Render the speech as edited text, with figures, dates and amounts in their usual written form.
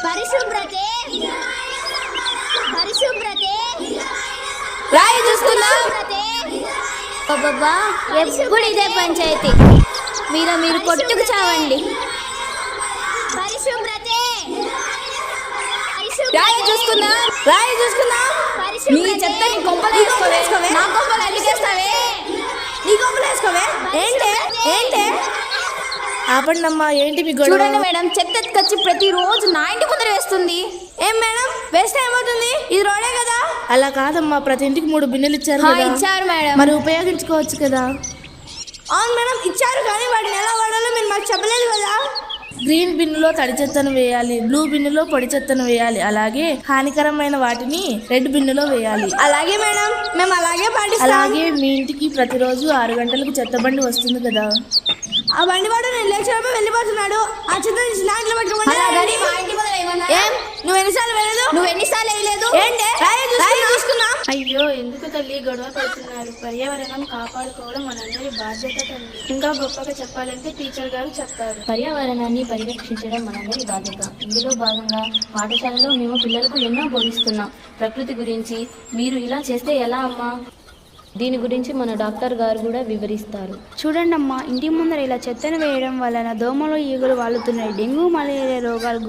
పరిశుభ్రతే పరిశుభ్రతే రాయి చూసుకుందాం. బాబా ఎప్పుడు ఇదే పంచాయతీ. మీరు కొట్టుకు చావండి. పరిశుభ్రతే రాయి చూసుకుందాం. రాయి చూసుకుందాం. నీ చెత్తని కొంపలు వేసుకోవే. నా కొంపలు ఎందుకు వేస్తావే? నీ కొంపలు వేసుకోవే. ఏంటే ఏంటే ఆపండి అమ్మా, ఏంటి మీ గొడవ? చూడండి మేడం, చెత్త ఎత్తుకొచ్చి ప్రతిరోజు నా ఇంటి ముందర వేస్తుంది. ఏం మేడం, వేస్తే ఏమవుతుంది? ఇది రోడే కదా. అలా కాదమ్మా, ప్రతి ఇంటికి 3 బిన్నెలు ఇచ్చారు కదా. ఇచ్చారు మేడం. మరి ఉపయోగించుకోవచ్చు కదా. అవును మేడం, ఇచ్చారు, కానీ వాటిని ఎలా వాడాలో మీరు మాకు చెప్పలేదు కదా. గ్రీన్ బిన్నులో తడి చెత్తను వేయాలి, బ్లూ బిన్నులో పొడి చెత్తను వేయాలి, అలాగే హానికరమైన వాటిని రెడ్ బిన్నులో వేయాలి. అలాగే మేడం, మేము అలాగే పాటిస్తాం. అలాగే మీ ఇంటికి ప్రతిరోజు 6 గంటలకు చెత్త బండి వస్తుంది కదా. ఆ బండి వాడు నేను లేచినప్పుడు వెళ్ళిపోతున్నాడు. ఆ చెత్త స్నాక్లు పట్టుకోమని ఏం నువ్వు ఎన్నిసార్లు వెళ్ళలేదు? నువ్వు ఎన్నిసార్లు వేయలేదు? ఏంటి రాయి చూసుకున్నా? అయ్యో, ఎందుకు తల్లి గొడవ పడుతున్నారు? పర్యావరణం కాపాడుకోవడం మనందరి బాధ్యత తల్లి. ఇంకా గొప్పగా చెప్పాలంటే టీచర్ గారు చెప్తారు. పర్యావరణాన్ని పరిరక్షించడం మనందరి బాధ్యత. ఇందులో భాగంగా పాఠశాలలో మేము పిల్లలకు ఎన్నో బోధిస్తున్నాం ప్రకృతి గురించి. మీరు ఇలా చేస్తే ఎలా అమ్మా? దీని గురించి మన డాక్టర్ గారు కూడా వివరిస్తారు. చూడండి అమ్మా, ఇంటి ముందర ఇలా చెత్తను వేయడం వలన దోమలు ఈగలు వాలుతున్నాయి. డెంగ్యూ మలేరియా రోగాలు